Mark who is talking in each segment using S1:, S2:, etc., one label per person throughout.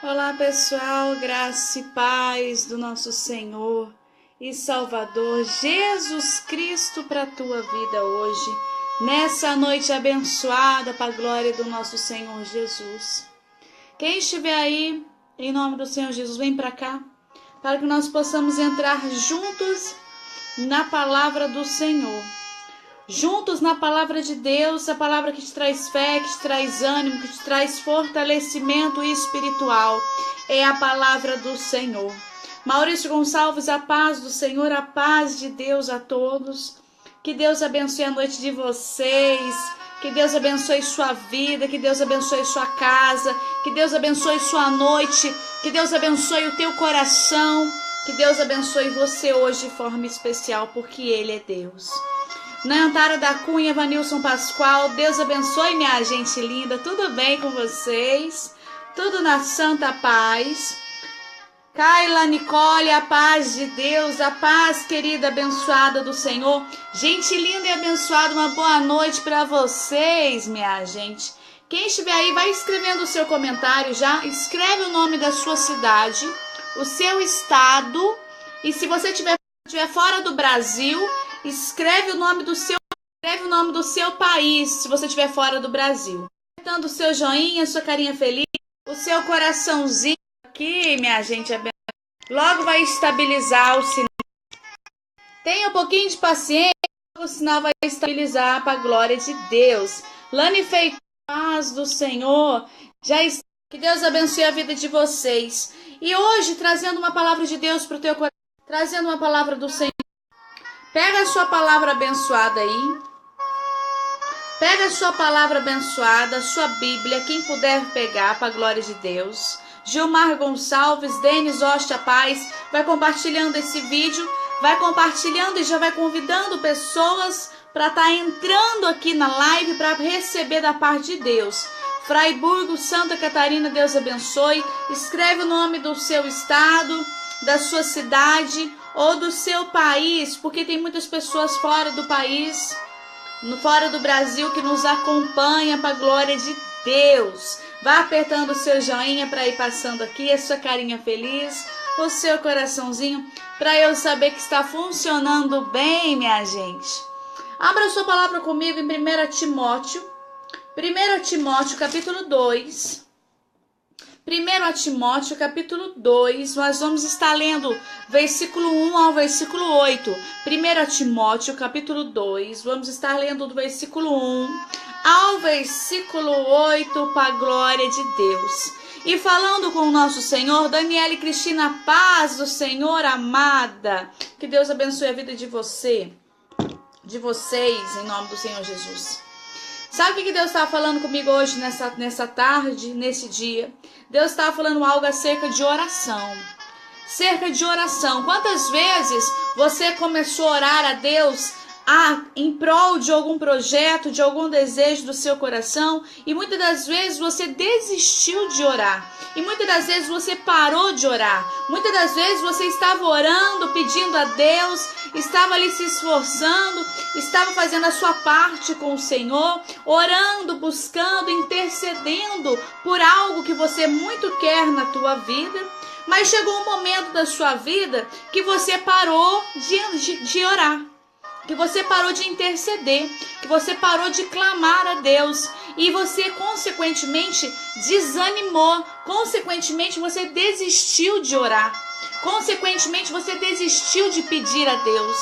S1: Olá pessoal, graça e paz do nosso Senhor e Salvador Jesus Cristo para a tua vida hoje, nessa noite abençoada para a glória do nosso Senhor Jesus. Quem estiver aí, em nome do Senhor Jesus, vem para cá, para que nós possamos entrar juntos na palavra do Senhor. Juntos na palavra de Deus, a palavra que te traz fé, que te traz ânimo, que te traz fortalecimento espiritual, é a palavra do Senhor. Maurício Gonçalves, a paz do Senhor, a paz de Deus a todos. Que Deus abençoe a noite de vocês, que Deus abençoe sua vida, que Deus abençoe sua casa, que Deus abençoe sua noite, que Deus abençoe o teu coração, que Deus abençoe você hoje de forma especial, porque Ele é Deus. Nayantara da Cunha, Vanilson Pascoal, Deus abençoe minha gente linda, tudo bem com vocês? Tudo na santa paz. Kaila Nicole, a paz de Deus, a paz querida, abençoada do Senhor. Gente linda e abençoada, uma boa noite para vocês, minha gente. Quem estiver aí, vai escrevendo o seu comentário já, escreve o nome da sua cidade, o seu estado, e se você estiver fora do Brasil, escreve o nome do seu país, se você estiver fora do Brasil. Apertando o seu joinha, sua carinha feliz, o seu coraçãozinho aqui, minha gente, logo vai estabilizar o sinal. Tenha um pouquinho de paciência, o sinal vai estabilizar para a glória de Deus. Lani Fei, paz do Senhor, já está. Que Deus abençoe a vida de vocês. E hoje, trazendo uma palavra de Deus para o teu coração, trazendo uma palavra do Senhor. Pega a sua palavra abençoada aí. Pega a sua palavra abençoada, a sua Bíblia, quem puder pegar, para a glória de Deus. Gilmar Gonçalves, Denis Ostia Paz, vai compartilhando esse vídeo, vai compartilhando e já vai convidando pessoas para estar entrando aqui na live para receber da parte de Deus. Fraiburgo, Santa Catarina, Deus abençoe. Escreve o nome do seu estado, da sua cidade ou do seu país, porque tem muitas pessoas fora do país, fora do Brasil, que nos acompanha para a glória de Deus. Vá apertando o seu joinha para ir passando aqui, a sua carinha feliz, o seu coraçãozinho, para eu saber que está funcionando bem, minha gente. Abra a sua palavra comigo em 1 Timóteo, capítulo 2. 1 Timóteo, capítulo 2, nós vamos estar lendo versículo 1 ao versículo 8. 1 Timóteo, capítulo 2, vamos estar lendo do versículo 1 ao versículo 8, para a glória de Deus. E falando com o nosso Senhor, Daniela e Cristina, paz do Senhor, amada. Que Deus abençoe a vida de vocês, em nome do Senhor Jesus. Sabe o que Deus estava falando comigo hoje, nessa tarde, nesse dia? Deus estava falando algo acerca de oração. Cerca de oração. Quantas vezes você começou a orar a Deus em prol de algum projeto, de algum desejo do seu coração, e muitas das vezes você desistiu de orar, e muitas das vezes você parou de orar, muitas das vezes você estava orando, pedindo a Deus, estava ali se esforçando, estava fazendo a sua parte com o Senhor, orando, buscando, intercedendo por algo que você muito quer na tua vida, mas chegou um momento da sua vida que você parou de orar, que você parou de interceder, que você parou de clamar a Deus, e você consequentemente desanimou, consequentemente você desistiu de orar, consequentemente você desistiu de pedir a Deus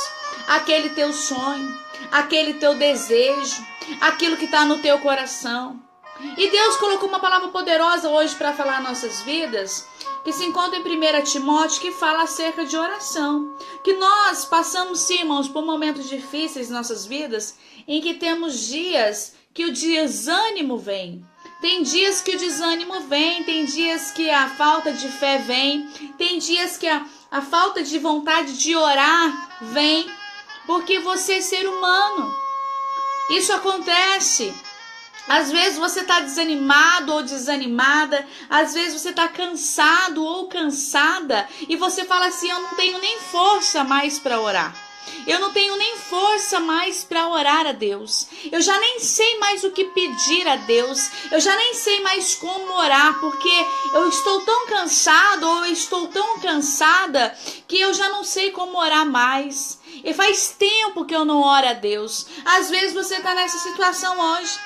S1: aquele teu sonho, aquele teu desejo, aquilo que está no teu coração. E Deus colocou uma palavra poderosa hoje para falar nossas vidas, que se encontra em 1 Timóteo, que fala acerca de oração. Que nós passamos, sim, irmãos, por momentos difíceis em nossas vidas, em que temos dias que o desânimo vem. Tem dias que o desânimo vem, tem dias que a falta de fé vem, tem dias que a falta de vontade de orar vem, porque você é ser humano. Isso acontece. Às vezes você está desanimado ou desanimada, às vezes você está cansado ou cansada, e você fala assim, eu não tenho nem força mais para orar. Eu não tenho nem força mais para orar a Deus. Eu já nem sei mais o que pedir a Deus. Eu já nem sei mais como orar, porque eu estou tão cansado ou eu estou tão cansada que eu já não sei como orar mais. E faz tempo que eu não oro a Deus. Às vezes você está nessa situação hoje.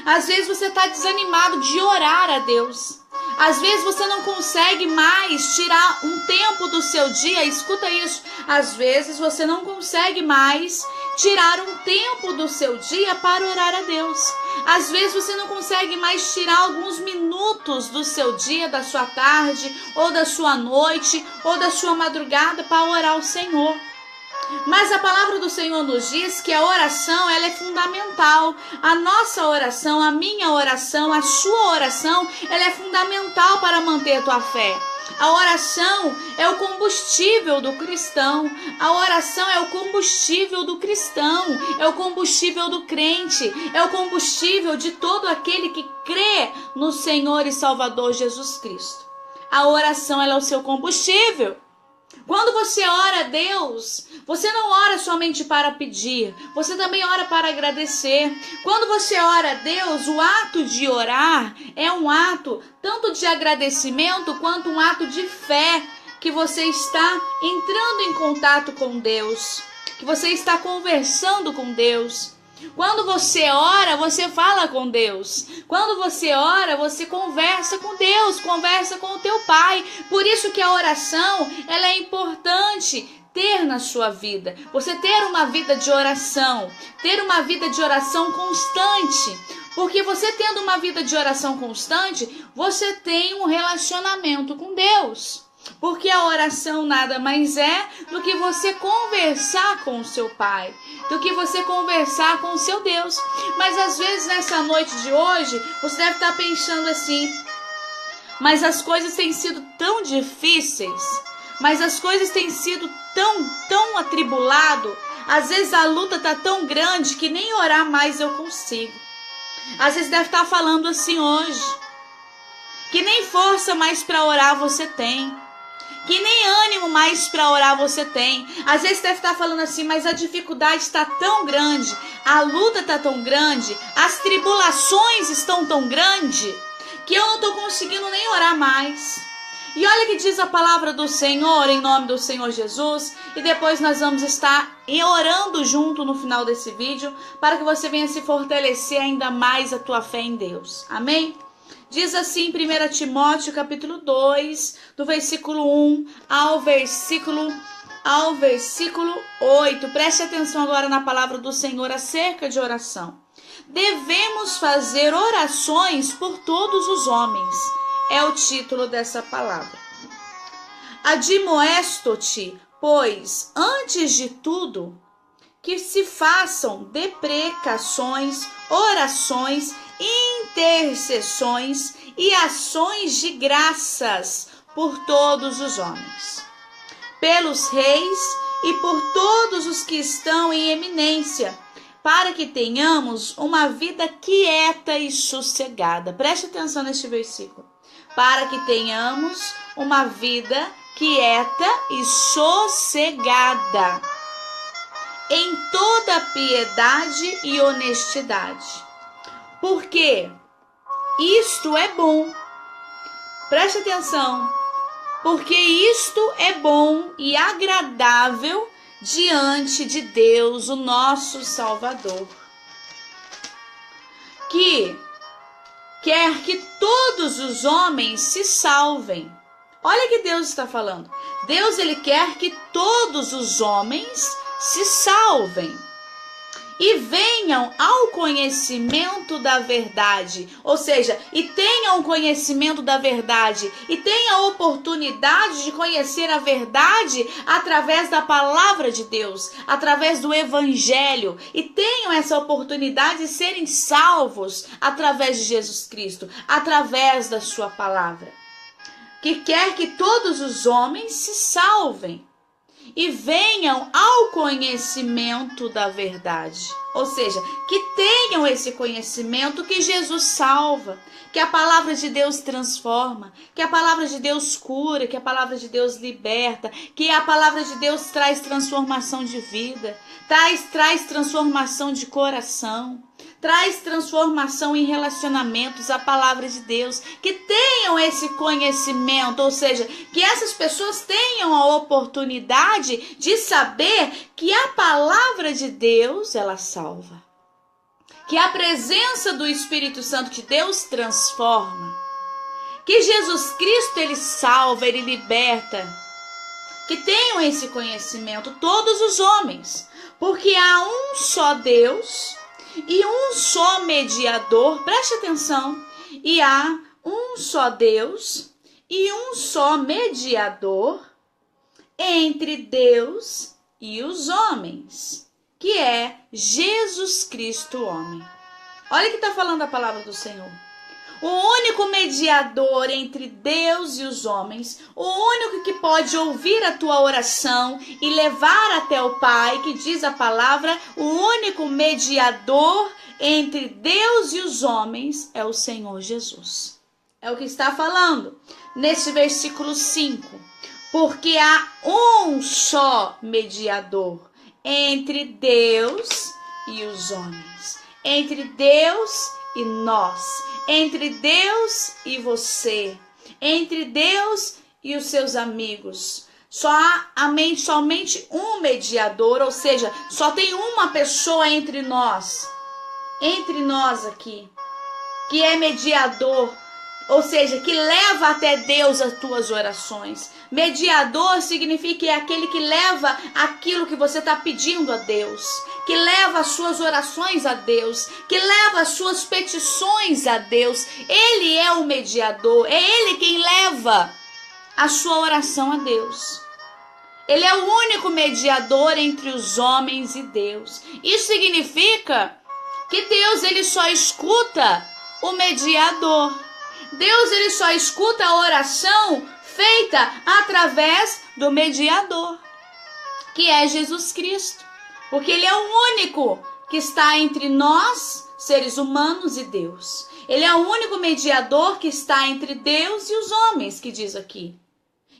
S1: Às vezes você está desanimado de orar a Deus. Às vezes você não consegue mais tirar um tempo do seu dia. Escuta isso. Às vezes você não consegue mais tirar um tempo do seu dia para orar a Deus. Às vezes você não consegue mais tirar alguns minutos do seu dia, da sua tarde, ou da sua noite, ou da sua madrugada para orar ao Senhor. Mas a palavra do Senhor nos diz que a oração, ela é fundamental. A nossa oração, a minha oração, a sua oração, ela é fundamental para manter a tua fé. A oração é o combustível do cristão. A oração é o combustível do cristão. É o combustível do crente. É o combustível de todo aquele que crê no Senhor e Salvador Jesus Cristo. A oração, ela é o seu combustível. Quando você ora a Deus, você não ora somente para pedir, você também ora para agradecer. Quando você ora a Deus, o ato de orar é um ato tanto de agradecimento quanto um ato de fé, que você está entrando em contato com Deus, que você está conversando com Deus. Quando você ora, você fala com Deus. Quando você ora, você conversa com Deus, conversa com o teu Pai. Por isso que a oração, ela é importante ter na sua vida. Você ter uma vida de oração, ter uma vida de oração constante. Porque você tendo uma vida de oração constante, você tem um relacionamento com Deus. Porque a oração nada mais é do que você conversar com o seu Pai, do que você conversar com o seu Deus. Mas às vezes nessa noite de hoje, você deve estar pensando assim: mas as coisas têm sido tão difíceis, mas as coisas têm sido tão atribulado, às vezes a luta está tão grande que nem orar mais eu consigo. Às vezes deve estar falando assim hoje, que nem força mais para orar você tem, que nem ânimo mais para orar você tem. Às vezes deve estar falando assim: mas a dificuldade está tão grande, a luta está tão grande, as tribulações estão tão grandes, que eu não estou conseguindo nem orar mais. E olha que diz a palavra do Senhor, em nome do Senhor Jesus, e depois nós vamos estar orando junto no final desse vídeo, para que você venha se fortalecer ainda mais a tua fé em Deus. Amém? Diz assim 1 Timóteo capítulo 2, do versículo 1 ao versículo 8. Preste atenção agora na palavra do Senhor acerca de oração. Devemos fazer orações por todos os homens. É o título dessa palavra. Admoesto-te, pois, antes de tudo, que se façam deprecações, orações, intercessões e ações de graças por todos os homens, pelos reis e por todos os que estão em eminência, para que tenhamos uma vida quieta e sossegada. Preste atenção neste versículo. Para que tenhamos uma vida quieta e sossegada, em toda piedade e honestidade. Porque isto é bom. Preste atenção. Porque isto é bom e agradável diante de Deus, o nosso Salvador, que quer que todos os homens se salvem. Olha que Deus está falando. Deus, ele quer que todos os homens se salvem e venham ao conhecimento da verdade, ou seja, e tenham conhecimento da verdade, e tenham a oportunidade de conhecer a verdade através da palavra de Deus, através do Evangelho, e tenham essa oportunidade de serem salvos através de Jesus Cristo, através da sua palavra, que quer que todos os homens se salvem e venham ao conhecimento da verdade. Ou seja, que tenham esse conhecimento que Jesus salva, que a palavra de Deus transforma, que a palavra de Deus cura, que a palavra de Deus liberta, que a palavra de Deus traz transformação de vida, traz transformação de coração, traz transformação em relacionamentos, a palavra de Deus, que tenham esse conhecimento, ou seja, que essas pessoas tenham a oportunidade de saber que a palavra de Deus, ela salva, que a presença do Espírito Santo de Deus transforma, que Jesus Cristo, ele salva, ele liberta, que tenham esse conhecimento todos os homens, porque há um só Deus e um só mediador, preste atenção, e há um só Deus e um só mediador entre Deus e os homens, que é Jesus Cristo, homem. Olha o que está falando a palavra do Senhor. O único mediador entre Deus e os homens, o único que pode ouvir a tua oração e levar até o Pai, que diz a palavra, o único mediador entre Deus e os homens é o Senhor Jesus. É o que está falando nesse versículo 5. Porque há um só mediador entre Deus e os homens, entre Deus e nós, entre Deus e você, entre Deus e os seus amigos. Somente um mediador, ou seja, só tem uma pessoa entre nós aqui, que é mediador, ou seja, que leva até Deus as tuas orações. Mediador significa que é aquele que leva aquilo que você está pedindo a Deus, que leva as suas orações a Deus, que leva as suas petições a Deus. Ele é o mediador, é ele quem leva a sua oração a Deus. Ele é o único mediador entre os homens e Deus. Isso significa que Deus, ele só escuta o mediador. Deus, ele só escuta a oração feita através do mediador, que é Jesus Cristo. Porque ele é o único que está entre nós, seres humanos, e Deus. Ele é o único mediador que está entre Deus e os homens, que diz aqui.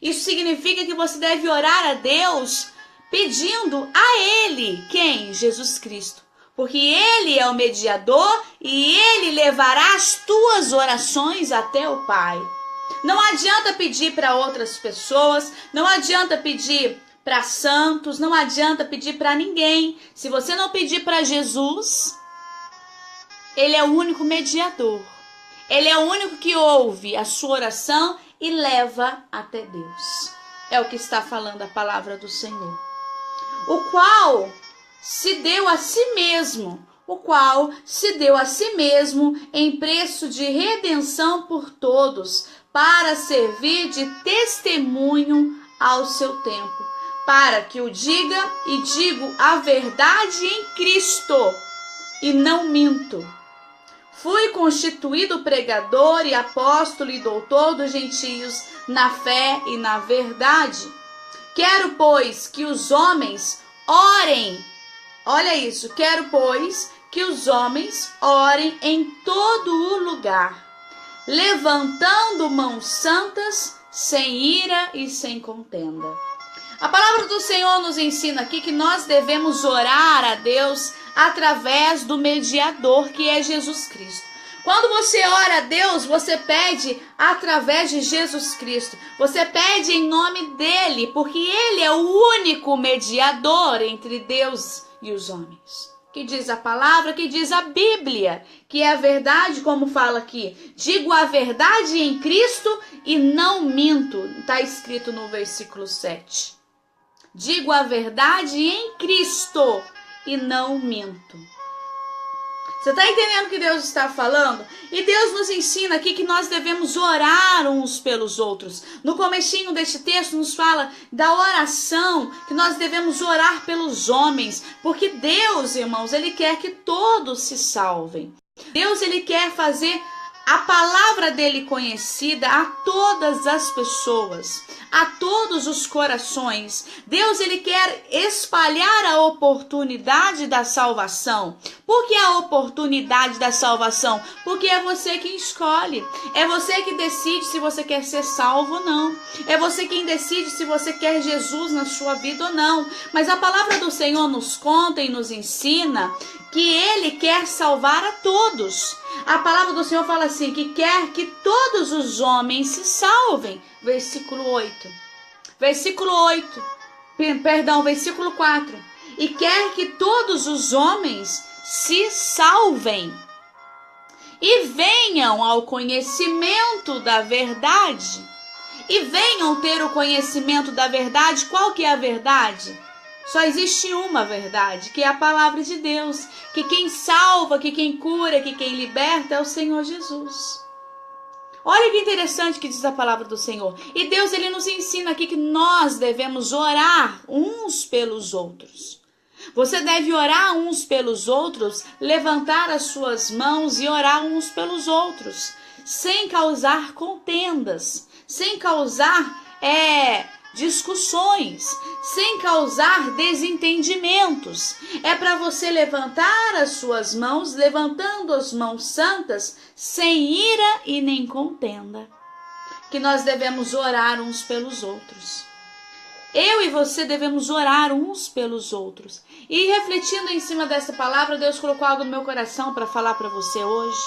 S1: Isso significa que você deve orar a Deus pedindo a Ele. Quem? Jesus Cristo. Porque Ele é o mediador e Ele levará as tuas orações até o Pai. Não adianta pedir para outras pessoas, não adianta pedir para santos, não adianta pedir para ninguém. Se você não pedir para Jesus, Ele é o único mediador. Ele é o único que ouve a sua oração e leva até Deus. É o que está falando a palavra do Senhor. O qual se deu a si mesmo, em preço de redenção por todos, para servir de testemunho ao seu tempo, para que o diga e digo a verdade em Cristo, e não minto. Fui constituído pregador e apóstolo e doutor dos gentios na fé e na verdade. Quero, pois, que os homens orem. Olha isso. Quero, pois, que os homens orem em todo o lugar, levantando mãos santas, sem ira e sem contenda. A palavra do Senhor nos ensina aqui que nós devemos orar a Deus através do mediador, que é Jesus Cristo. Quando você ora a Deus, você pede através de Jesus Cristo. Você pede em nome dele, porque ele é o único mediador entre Deus e os homens. Que diz a palavra, que diz a Bíblia, que é a verdade, como fala aqui. Digo a verdade em Cristo e não minto. Está escrito no versículo 7. Digo a verdade em Cristo e não minto. Você está entendendo o que Deus está falando? E Deus nos ensina aqui que nós devemos orar uns pelos outros. No comecinho deste texto nos fala da oração, que nós devemos orar pelos homens. Porque Deus, irmãos, Ele quer que todos se salvem. Deus, Ele quer fazer a palavra dele conhecida a todas as pessoas, a todos os corações. Deus, ele quer espalhar a oportunidade da salvação. Por que a oportunidade da salvação? Porque é você quem escolhe. É você que decide se você quer ser salvo ou não. É você quem decide se você quer Jesus na sua vida ou não. Mas a palavra do Senhor nos conta e nos ensina que ele quer salvar a todos. A palavra do Senhor fala assim, que quer que todos os homens se salvem. Versículo 4. E quer que todos os homens se salvem e venham ao conhecimento da verdade. E venham ter o conhecimento da verdade. Qual que é a verdade? Só existe uma verdade, que é a palavra de Deus, que quem salva, que quem cura, que quem liberta é o Senhor Jesus. Olha que interessante que diz a palavra do Senhor. E Deus, ele nos ensina aqui que nós devemos orar uns pelos outros. Você deve orar uns pelos outros, levantar as suas mãos e orar uns pelos outros, sem causar contendas, sem causar discussões, sem causar desentendimentos. É para você levantar as suas mãos, levantando as mãos santas, sem ira e nem contenda. Que nós devemos orar uns pelos outros. Eu e você devemos orar uns pelos outros. E refletindo em cima dessa palavra, Deus colocou algo no meu coração para falar para você hoje.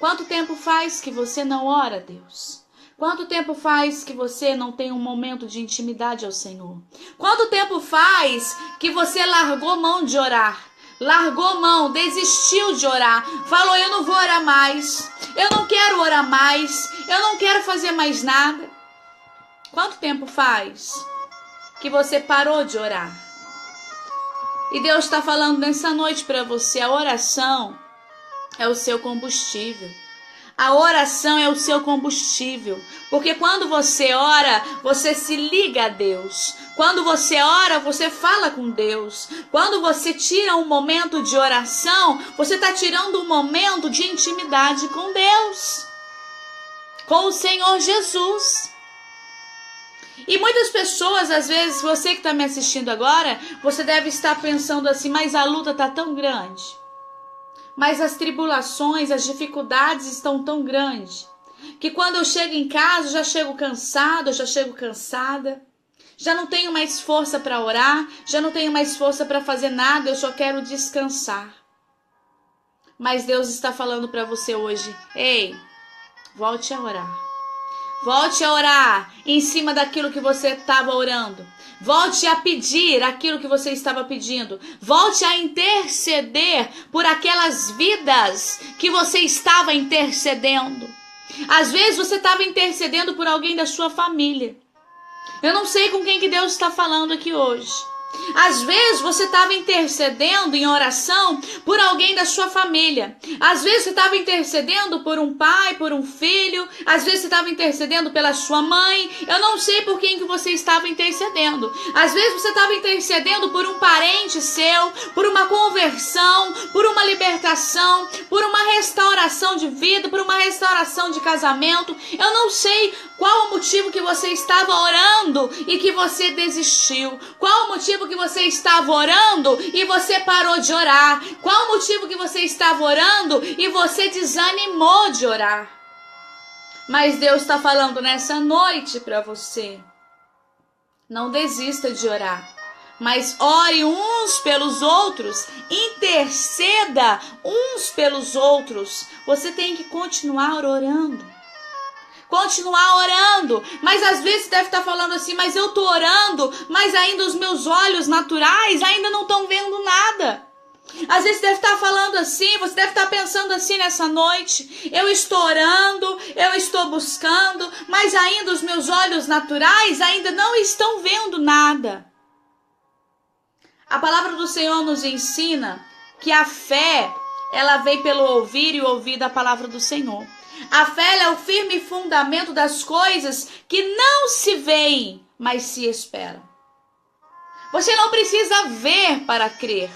S1: Quanto tempo faz que você não ora a Deus? Quanto tempo faz que você não tem um momento de intimidade ao Senhor? Quanto tempo faz que você largou mão de orar? Largou mão, desistiu de orar. Falou, eu não vou orar mais. Eu não quero orar mais. Eu não quero fazer mais nada. Quanto tempo faz que você parou de orar? E Deus está falando nessa noite para você, a oração é o seu combustível. A oração é o seu combustível, porque quando você ora, você se liga a Deus. Quando você ora, você fala com Deus. Quando você tira um momento de oração, você está tirando um momento de intimidade com Deus, com o Senhor Jesus. E muitas pessoas, às vezes, você que está me assistindo agora, você deve estar pensando assim, mas a luta está tão grande. Mas as tribulações, as dificuldades estão tão grandes, que quando eu chego em casa, eu já chego cansado, eu já chego cansada, já não tenho mais força para orar, já não tenho mais força para fazer nada, eu só quero descansar. Mas Deus está falando para você hoje, ei, volte a orar. Volte a orar em cima daquilo que você estava orando. Volte a pedir aquilo que você estava pedindo. Volte a interceder por aquelas vidas que você estava intercedendo. Às vezes você estava intercedendo por alguém da sua família. Eu não sei com quem que Deus está falando aqui hoje. Às vezes você estava intercedendo em oração por alguém da sua família. Às vezes você estava intercedendo por um pai, por um filho. Às vezes você estava intercedendo pela sua mãe. Eu não sei por quem que você estava intercedendo. Às vezes você estava intercedendo por um parente seu, por uma conversão, por uma libertação, por uma restauração de vida, por uma restauração de casamento. Eu não sei qual o motivo que você estava orando e que você desistiu. Qual o motivo que você estava orando e você parou de orar? Qual o motivo que você estava orando e você desanimou de orar? Mas Deus está falando nessa noite para você. Não desista de orar, mas ore uns pelos outros, interceda uns pelos outros. Você tem que continuar orando. Continuar orando, mas às vezes você deve estar falando assim, mas eu estou orando, mas ainda os meus olhos naturais ainda não estão vendo nada. Às vezes você deve estar falando assim, você deve estar pensando assim nessa noite, eu estou orando, eu estou buscando, mas ainda os meus olhos naturais ainda não estão vendo nada. A palavra do Senhor nos ensina que a fé, ela vem pelo ouvir e ouvir da palavra do Senhor. A fé é o firme fundamento das coisas que não se veem, mas se esperam. Você não precisa ver para crer.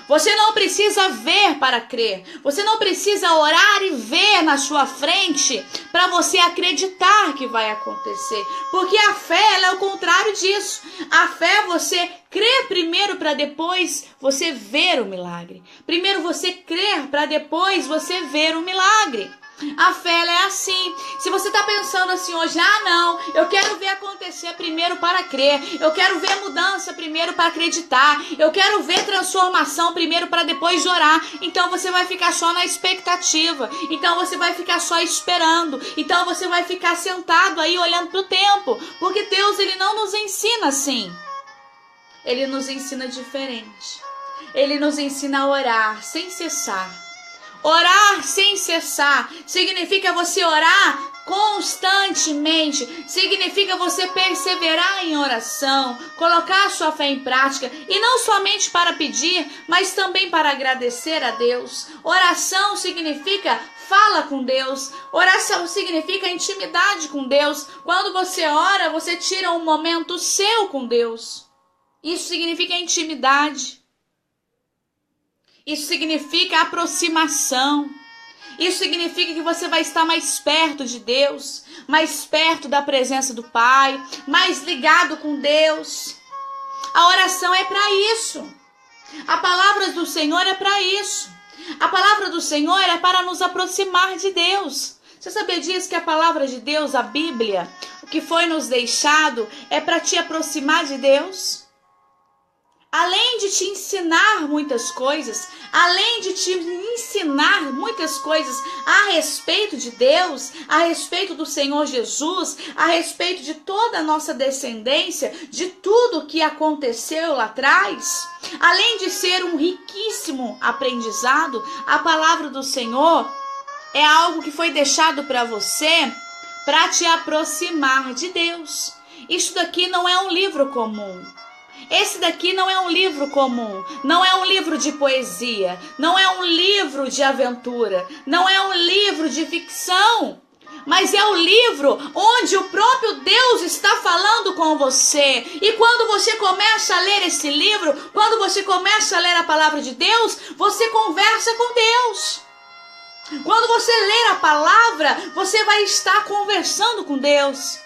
S1: Você não precisa ver para crer. Você não precisa orar e ver na sua frente para você acreditar que vai acontecer. Porque a fé, ela é o contrário disso. A fé, você crê primeiro para depois você ver o milagre. Primeiro você crer para depois você ver o milagre. A fé, ela é assim. Se você está pensando assim hoje, não, eu quero ver acontecer primeiro para crer, eu quero ver mudança primeiro para acreditar, eu quero ver transformação primeiro para depois orar, então você vai ficar só na expectativa, então você vai ficar só esperando, então você vai ficar sentado aí olhando para o tempo, porque Deus, ele não nos ensina assim, ele nos ensina diferente, ele nos ensina a orar sem cessar. Orar sem cessar significa você orar constantemente, significa você perseverar em oração, colocar a sua fé em prática, e não somente para pedir, mas também para agradecer a Deus. Oração significa fala com Deus, oração significa intimidade com Deus. Quando você ora, você tira um momento seu com Deus. Isso significa intimidade. Isso significa aproximação. Isso significa que você vai estar mais perto de Deus, mais perto da presença do Pai, mais ligado com Deus. A oração é para isso. A palavra do Senhor é para isso. A palavra do Senhor é para nos aproximar de Deus. Você sabia disso, que a palavra de Deus, a Bíblia, o que foi nos deixado, é para te aproximar de Deus? Além de te ensinar muitas coisas, além de te ensinar muitas coisas a respeito de Deus, a respeito do Senhor Jesus, a respeito de toda a nossa descendência, de tudo que aconteceu lá atrás, além de ser um riquíssimo aprendizado, a palavra do Senhor é algo que foi deixado para você para te aproximar de Deus. Isso daqui não é um livro comum. Esse daqui não é um livro comum, não é um livro de poesia, não é um livro de aventura, não é um livro de ficção, mas é o livro onde o próprio Deus está falando com você. E quando você começa a ler esse livro, quando você começa a ler a palavra de Deus, você conversa com Deus. Quando você ler a palavra, você vai estar conversando com Deus.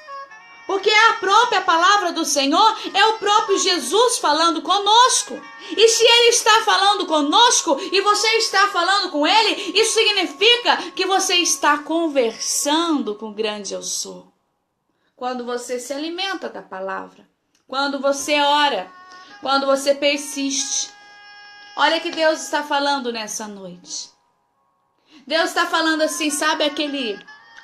S1: Porque é a própria palavra do Senhor, é o próprio Jesus falando conosco. E se Ele está falando conosco e você está falando com Ele, isso significa que você está conversando com o grande eu sou. Quando você se alimenta da palavra, quando você ora, quando você persiste. Olha que Deus está falando nessa noite. Deus está falando assim, sabe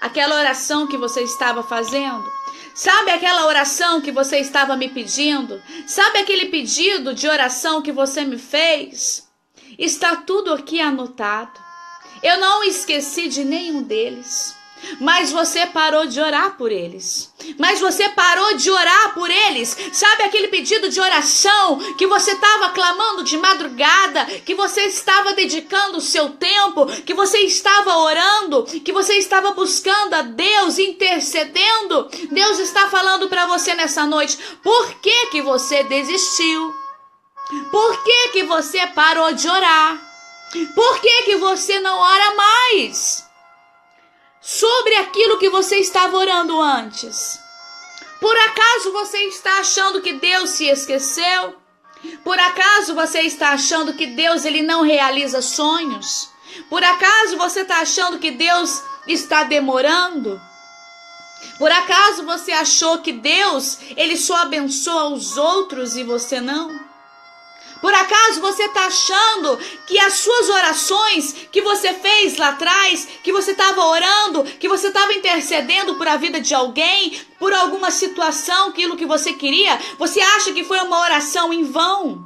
S1: aquela oração que você estava fazendo? Sabe aquela oração que você estava me pedindo? Sabe aquele pedido de oração que você me fez? Está tudo aqui anotado. Eu não esqueci de nenhum deles. Mas você parou de orar por eles. Mas você parou de orar por eles. Sabe aquele pedido de oração que você estava clamando de madrugada, que você estava dedicando o seu tempo, que você estava orando, que você estava buscando a Deus, intercedendo? Deus está falando para você nessa noite. Por que que você desistiu? Por que que você parou de orar? Por que que você não ora mais sobre aquilo que você estava orando antes? Por acaso você está achando que Deus se esqueceu? Por acaso você está achando que Deus ele não realiza sonhos? Por acaso você está achando que Deus está demorando? Por acaso você achou que Deus ele só abençoa os outros e você não? Por acaso você está achando que as suas orações que você fez lá atrás, que você estava orando, que você estava intercedendo por a vida de alguém, por alguma situação, aquilo que você queria, você acha que foi uma oração em vão?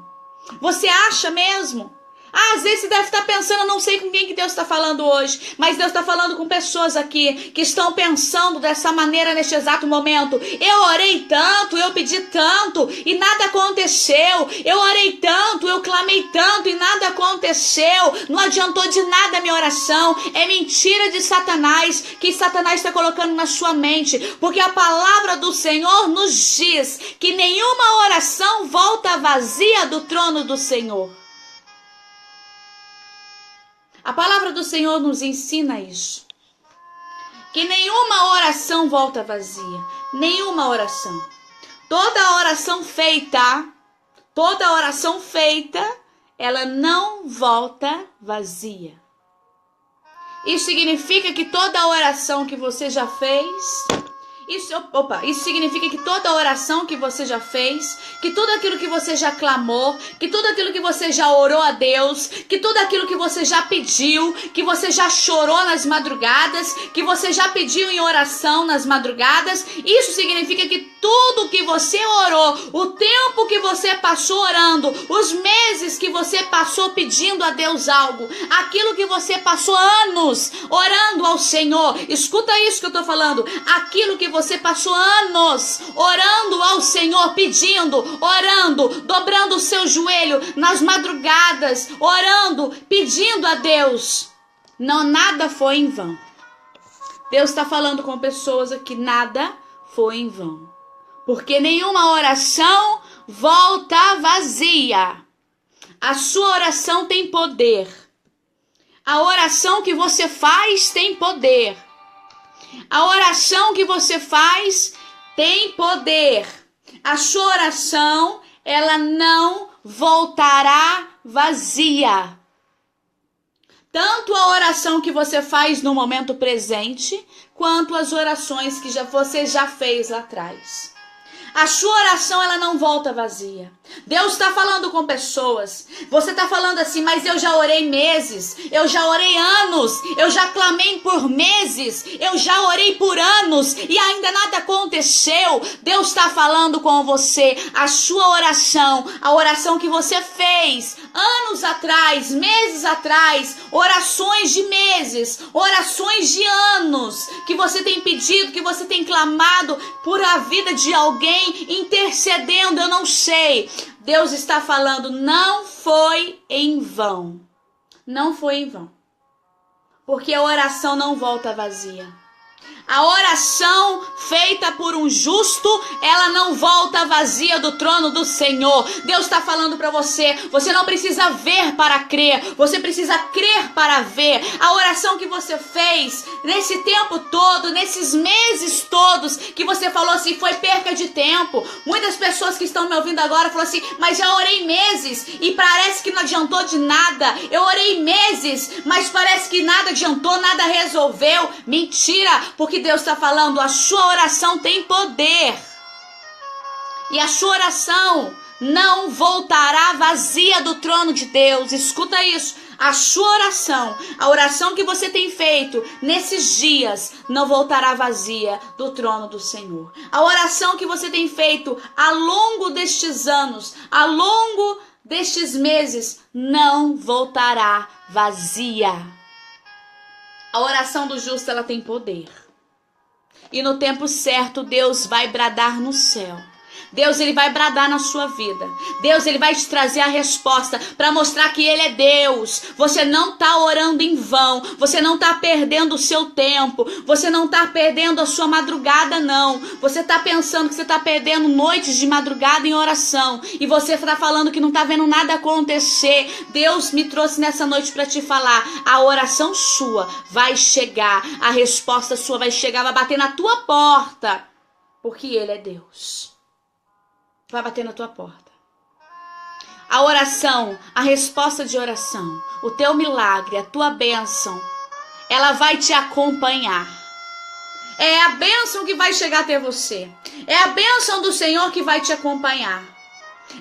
S1: Você acha mesmo? Às vezes você deve estar pensando, eu não sei com quem que Deus está falando hoje, mas Deus está falando com pessoas aqui que estão pensando dessa maneira neste exato momento. Eu orei tanto, eu pedi tanto e nada aconteceu. Eu orei tanto, eu clamei tanto e nada aconteceu. Não adiantou de nada a minha oração. É mentira de Satanás, que Satanás está colocando na sua mente, porque a palavra do Senhor nos diz que nenhuma oração volta vazia do trono do Senhor. A palavra do Senhor nos ensina isso. Que nenhuma oração volta vazia. Nenhuma oração. Toda oração feita, ela não volta vazia. Isso significa que toda oração que você já fez... Isso significa que toda oração que você já fez, que tudo aquilo que você já clamou, que tudo aquilo que você já orou a Deus, que tudo aquilo que você já pediu, que você já chorou nas madrugadas, que você já pediu em oração nas madrugadas, isso significa que tudo que você orou, o tempo que você passou orando, os meses que você passou pedindo a Deus algo, aquilo que você passou anos orando ao Senhor, escuta isso que eu tô falando, aquilo que você passou anos orando ao Senhor, pedindo, orando, dobrando o seu joelho nas madrugadas, orando, pedindo a Deus. Não, nada foi em vão. Deus está falando com pessoas aqui, nada foi em vão. Porque nenhuma oração volta vazia. A sua oração tem poder. A oração que você faz tem poder. A oração que você faz tem poder. A sua oração, ela não voltará vazia. Tanto a oração que você faz no momento presente, quanto as orações que você já fez lá atrás. A sua oração, ela não volta vazia. Deus está falando com pessoas. Você está falando assim, mas eu já orei meses, eu já orei anos, eu já clamei por meses, eu já orei por anos e ainda nada aconteceu. Deus está falando com você. A sua oração, a oração que você fez anos atrás, meses atrás, orações de meses, orações de anos, que você tem pedido, que você tem clamado por a vida de alguém, intercedendo, eu não sei. Deus está falando, não foi em vão. Não foi em vão. Porque a oração não volta vazia. A oração feita por um justo, ela não volta vazia do trono do Senhor. Deus está falando para você, você não precisa ver para crer, você precisa crer para ver. A oração que você fez nesse tempo todo, nesses meses todos, que você falou assim, foi perca de tempo. Muitas pessoas que estão me ouvindo agora falam assim, mas já orei meses e parece que não adiantou de nada. Eu orei meses, mas parece que nada adiantou, nada resolveu. Mentira, porque Deus está falando, a sua oração tem poder. E a sua oração não voltará vazia do trono de Deus. Escuta isso. A sua oração, a oração que você tem feito nesses dias, não voltará vazia do trono do Senhor. A oração que você tem feito ao longo destes anos, ao longo destes meses, não voltará vazia. A oração do justo, ela tem poder. E no tempo certo, Deus vai bradar no céu. Deus, ele vai bradar na sua vida. Deus, ele vai te trazer a resposta para mostrar que ele é Deus. Você não está orando em vão. Você não está perdendo o seu tempo. Você não está perdendo a sua madrugada, não. Você está pensando que você está perdendo noites de madrugada em oração. E você está falando que não está vendo nada acontecer. Deus me trouxe nessa noite para te falar. A oração sua vai chegar. A resposta sua vai chegar, vai bater na tua porta. Porque ele é Deus. Vai bater na tua porta. A oração, a resposta de oração, o teu milagre, a tua bênção, ela vai te acompanhar. É a bênção que vai chegar até você. É a bênção do Senhor que vai te acompanhar.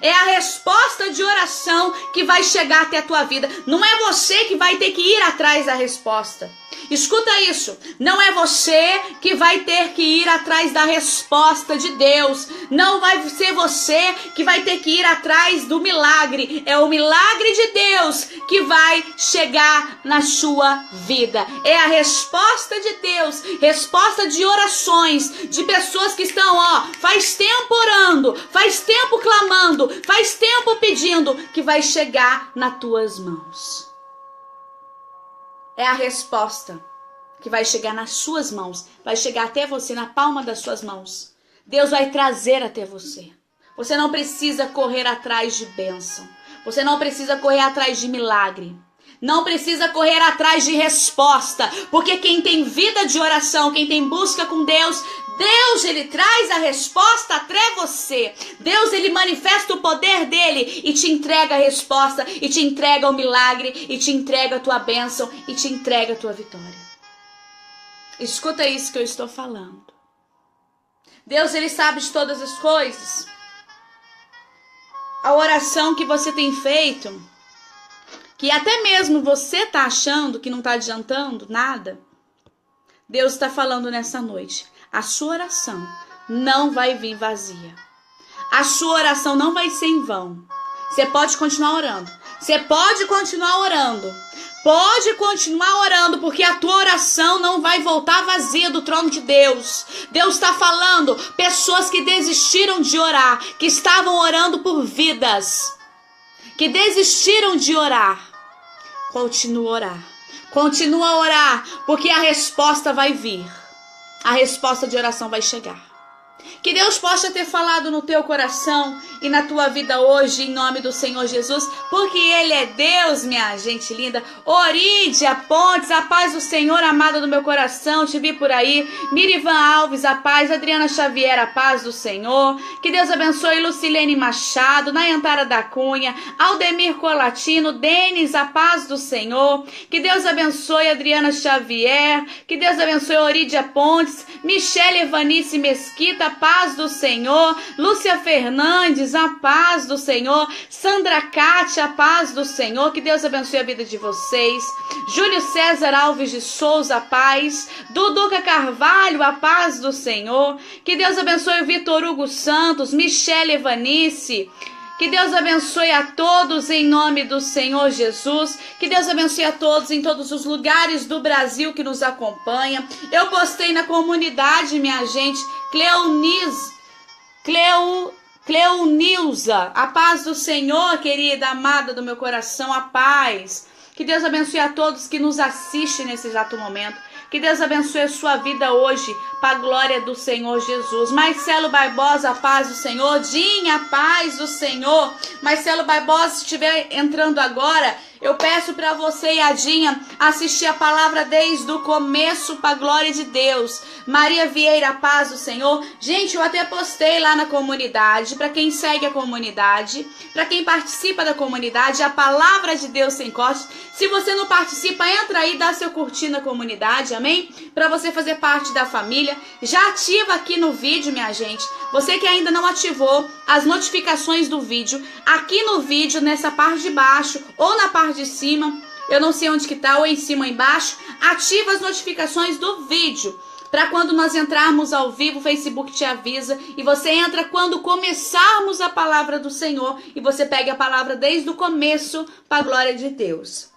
S1: É a resposta de oração que vai chegar até a tua vida. Não é você que vai ter que ir atrás da resposta. Escuta isso, não é você que vai ter que ir atrás da resposta de Deus, não vai ser você que vai ter que ir atrás do milagre, é o milagre de Deus que vai chegar na sua vida, é a resposta de Deus, resposta de orações, de pessoas que estão, faz tempo orando, faz tempo clamando, faz tempo pedindo, que vai chegar nas tuas mãos. É a resposta que vai chegar nas suas mãos, vai chegar até você, na palma das suas mãos. Deus vai trazer até você. Você não precisa correr atrás de bênção. Você não precisa correr atrás de milagre. Não precisa correr atrás de resposta, porque quem tem vida de oração, quem tem busca com Deus, Deus, ele traz a resposta até você. Deus, ele manifesta o poder dele e te entrega a resposta, e te entrega o milagre, e te entrega a tua bênção, e te entrega a tua vitória. Escuta isso que eu estou falando. Deus, ele sabe de todas as coisas. A oração que você tem feito, que até mesmo você está achando que não está adiantando nada, Deus está falando nessa noite. A sua oração não vai vir vazia. A sua oração não vai ser em vão. Você pode continuar orando. Você pode continuar orando. Pode continuar orando, porque a tua oração não vai voltar vazia do trono de Deus. Deus está falando, pessoas que desistiram de orar, que estavam orando por vidas, que desistiram de orar. Continua a orar. Continua a orar, porque a resposta vai vir. A resposta de oração vai chegar. Que Deus possa ter falado no teu coração e na tua vida hoje, em nome do Senhor Jesus, porque Ele é Deus, minha gente linda. Orídia Pontes, a paz do Senhor, amada do meu coração, te vi por aí. Mirivan Alves, a paz. Adriana Xavier, a paz do Senhor. Que Deus abençoe Lucilene Machado, Nayantara da Cunha, Aldemir Colatino, Denis, a paz do Senhor. Que Deus abençoe Adriana Xavier. Que Deus abençoe Orídia Pontes, Michele Evanice Mesquita, a paz do Senhor. Lúcia Fernandes, a paz do Senhor. Sandra Cátia, a paz do Senhor. Que Deus abençoe a vida de vocês. Júlio César Alves de Souza, a paz. Duduca Carvalho, a paz do Senhor. Que Deus abençoe o Vitor Hugo Santos, Michele Evanice. Que Deus abençoe a todos em nome do Senhor Jesus. Que Deus abençoe a todos em todos os lugares do Brasil que nos acompanham. Eu postei na comunidade, minha gente, Cleonilza, a paz do Senhor, querida, amada do meu coração, a paz. Que Deus abençoe a todos que nos assistem nesse exato momento. Que Deus abençoe a sua vida hoje, para a glória do Senhor Jesus. Marcelo Barbosa, a paz do Senhor. Dinha, a paz do Senhor. Marcelo Barbosa, se estiver entrando agora, eu peço para você e a Dinha assistir a palavra desde o começo para a glória de Deus. Maria Vieira, a paz do Senhor. Gente, eu até postei lá na comunidade, para quem segue a comunidade, para quem participa da comunidade, a palavra de Deus sem cortes. Se você não participa, entra aí, dá seu curtir na comunidade, amém? Para você fazer parte da família. Já ativa aqui no vídeo, minha gente. Você que ainda não ativou as notificações do vídeo, aqui no vídeo, nessa parte de baixo ou na parte de cima, eu não sei onde que tá, ou em cima ou embaixo, ativa as notificações do vídeo, para quando nós entrarmos ao vivo, o Facebook te avisa, e você entra quando começarmos a palavra do Senhor, e você pega a palavra desde o começo, para a glória de Deus.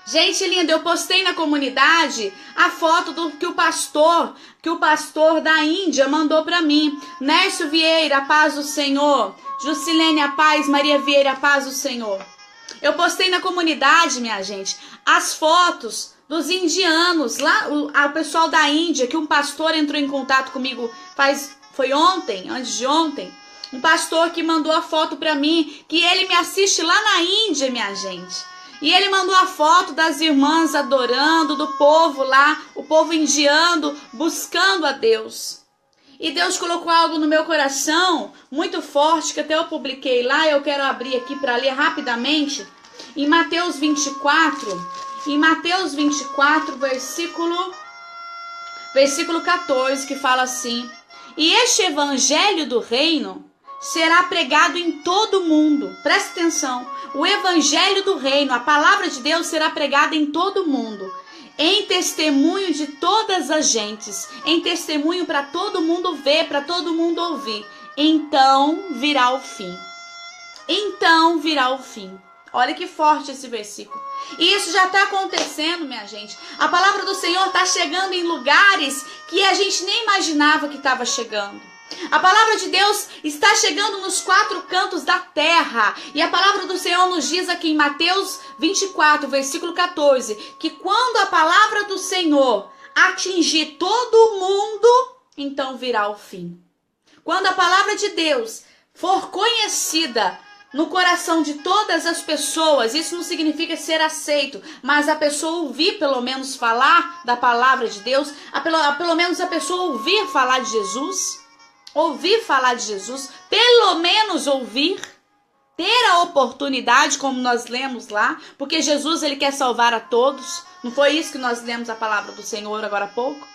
S1: Gente linda, eu postei na comunidade a foto do que o pastor da Índia mandou para mim. Nércio Vieira, a paz do Senhor. Jusilene, a paz. Maria Vieira, a paz do Senhor. Eu postei na comunidade, minha gente, as fotos dos indianos, lá o pessoal da Índia, que um pastor entrou em contato comigo foi ontem, antes de ontem. Um pastor que mandou a foto para mim, que ele me assiste lá na Índia, minha gente. E ele mandou a foto das irmãs adorando, do povo lá, o povo indiano, buscando a Deus. E Deus colocou algo no meu coração muito forte, que até eu publiquei lá, eu quero abrir aqui para ler rapidamente. Em Mateus 24, versículo 14, que fala assim: e este evangelho do reino será pregado em todo o mundo. Presta atenção. O evangelho do reino, a palavra de Deus, será pregada em todo o mundo, em testemunho de todas as gentes, em testemunho para todo mundo ver, para todo mundo ouvir. Então virá o fim. Então virá o fim. Olha que forte esse versículo. E isso já está acontecendo, minha gente. A palavra do Senhor está chegando em lugares que a gente nem imaginava que estava chegando. A palavra de Deus está chegando nos 4 cantos da terra. E a palavra do Senhor nos diz aqui em Mateus 24, versículo 14, que quando a palavra do Senhor atingir todo o mundo, então virá o fim. Quando a palavra de Deus for conhecida no coração de todas as pessoas. Isso não significa ser aceito, mas a pessoa ouvir pelo menos falar da palavra de Deus, pelo menos a pessoa ouvir falar de Jesus, pelo menos ouvir, ter a oportunidade, como nós lemos lá, porque Jesus ele quer salvar a todos. Não foi isso que nós lemos a palavra do Senhor agora há pouco?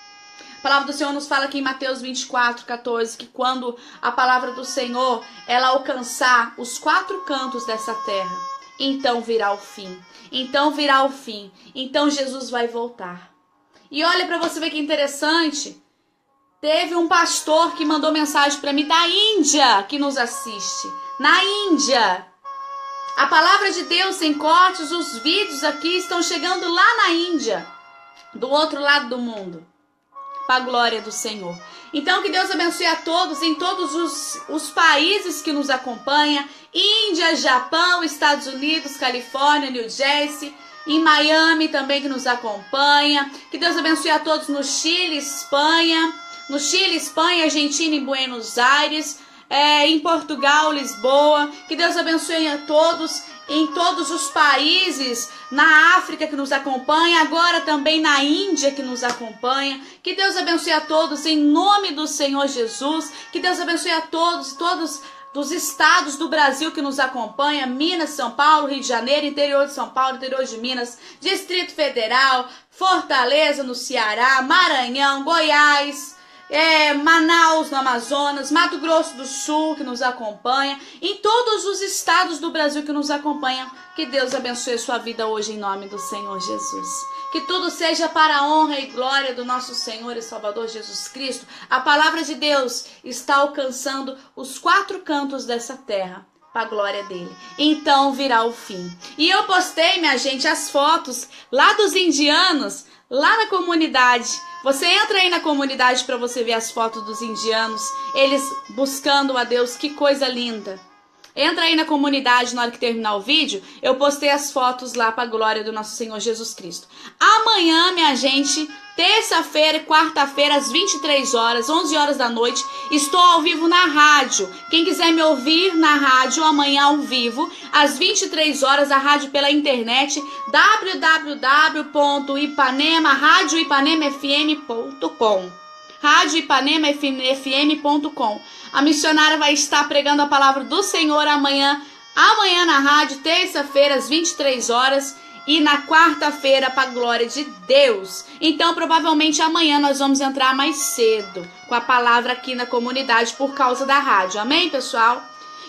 S1: A palavra do Senhor nos fala aqui em Mateus 24:14, que quando a palavra do Senhor ela alcançar os 4 cantos dessa terra, então virá o fim. Então Jesus vai voltar. E olha para você ver que interessante. Teve um pastor que mandou mensagem para mim da Índia, que nos assiste. Na Índia. A palavra de Deus sem cortes, os vídeos aqui estão chegando lá na Índia, do outro lado do mundo, para a glória do Senhor. Então que Deus abençoe a todos em todos os países que nos acompanham, Índia, Japão, Estados Unidos, Califórnia, New Jersey, em Miami também que nos acompanha. Que Deus abençoe a todos no Chile, Espanha, Argentina e Buenos Aires, em Portugal, Lisboa. Que Deus abençoe a todos em todos os países, na África que nos acompanha, agora também na Índia que nos acompanha. Que Deus abençoe a todos em nome do Senhor Jesus. Que Deus abençoe a todos dos estados do Brasil que nos acompanha, Minas, São Paulo, Rio de Janeiro, interior de São Paulo, interior de Minas, Distrito Federal, Fortaleza no Ceará, Maranhão, Goiás, Manaus no Amazonas, Mato Grosso do Sul que nos acompanha, em todos os estados do Brasil que nos acompanham. Que Deus abençoe a sua vida hoje em nome do Senhor Jesus. Que tudo seja para a honra e glória do nosso Senhor e Salvador Jesus Cristo. A palavra de Deus está alcançando os 4 cantos dessa terra, para a glória dele. Então virá o fim. E eu postei, minha gente, as fotos lá dos indianos, lá na comunidade. Você entra aí na comunidade para você ver as fotos dos indianos, eles buscando a Deus. Que coisa linda. Entra aí na comunidade na hora que terminar o vídeo. Eu postei as fotos lá para a glória do nosso Senhor Jesus Cristo. Amanhã, minha gente, terça-feira e quarta-feira, às 23 horas, 11 horas da noite, estou ao vivo na rádio. Quem quiser me ouvir na rádio, amanhã ao vivo, às 23 horas, a rádio pela internet, radioipanemafm.com. radioipanemafm.com. A missionária vai estar pregando a palavra do Senhor amanhã na rádio, terça-feira, às 23 horas, e na quarta-feira, para a glória de Deus. Então, provavelmente amanhã nós vamos entrar mais cedo com a palavra aqui na comunidade por causa da rádio. Amém, pessoal?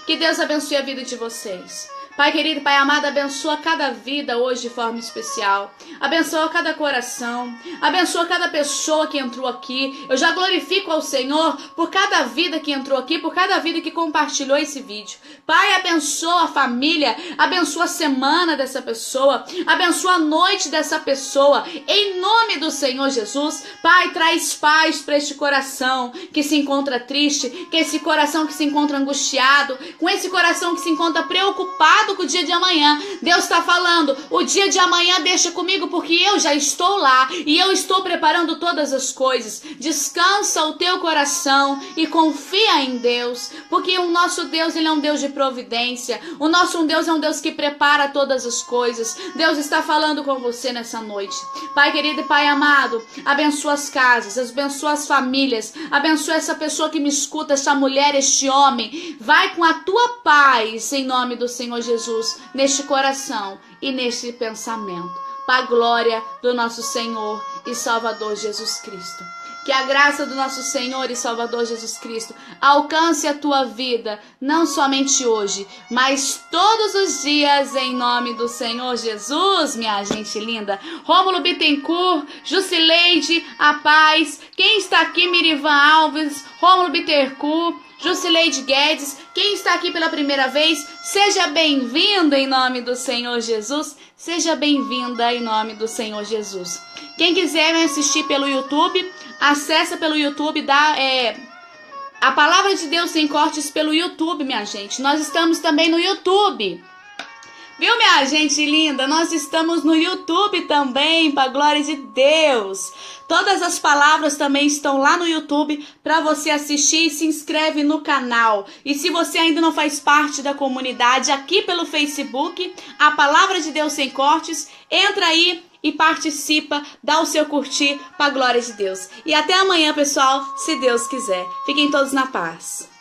S1: Que Deus abençoe a vida de vocês. Pai querido, Pai amado, abençoa cada vida hoje de forma especial. Abençoa cada coração. Abençoa cada pessoa que entrou aqui. Eu já glorifico ao Senhor por cada vida que entrou aqui, por cada vida que compartilhou esse vídeo. Pai, abençoa a família. Abençoa a semana dessa pessoa. Abençoa a noite dessa pessoa. Em nome do Senhor Jesus. Pai, traz paz para este coração que se encontra triste, que esse coração que se encontra angustiado, com esse coração que se encontra preocupado com o dia de amanhã. Deus está falando, o dia de amanhã deixa comigo, porque eu já estou lá e eu estou preparando todas as coisas. Descansa o teu coração e confia em Deus, porque o nosso Deus, ele é um Deus de providência. O nosso Deus é um Deus que prepara todas as coisas. Deus está falando com você nessa noite. Pai querido e Pai amado, abençoa as casas, abençoa as famílias, abençoa essa pessoa que me escuta, essa mulher, este homem. Vai com a tua paz em nome do Senhor Jesus, neste coração e neste pensamento, para a glória do nosso Senhor e Salvador Jesus Cristo. Que a graça do nosso Senhor e Salvador Jesus Cristo alcance a tua vida, não somente hoje, mas todos os dias, em nome do Senhor Jesus, minha gente linda. Rômulo Bittencourt, Jusileide, a paz. Quem está aqui? Mirivan Alves, Rômulo Bittencourt, Jusileide Guedes. Quem está aqui pela primeira vez, seja bem-vindo em nome do Senhor Jesus. Seja bem-vinda em nome do Senhor Jesus. Quem quiser me assistir pelo YouTube, acessa pelo YouTube, a Palavra de Deus Sem Cortes pelo YouTube, minha gente. Nós estamos também no YouTube. Viu, minha gente linda? Nós estamos no YouTube também, para glória de Deus. Todas as palavras também estão lá no YouTube para você assistir e se inscreve no canal. E se você ainda não faz parte da comunidade aqui pelo Facebook, a Palavra de Deus Sem Cortes, entra aí e participa, dá o seu curtir para glória de Deus. E até amanhã, pessoal, se Deus quiser. Fiquem todos na paz.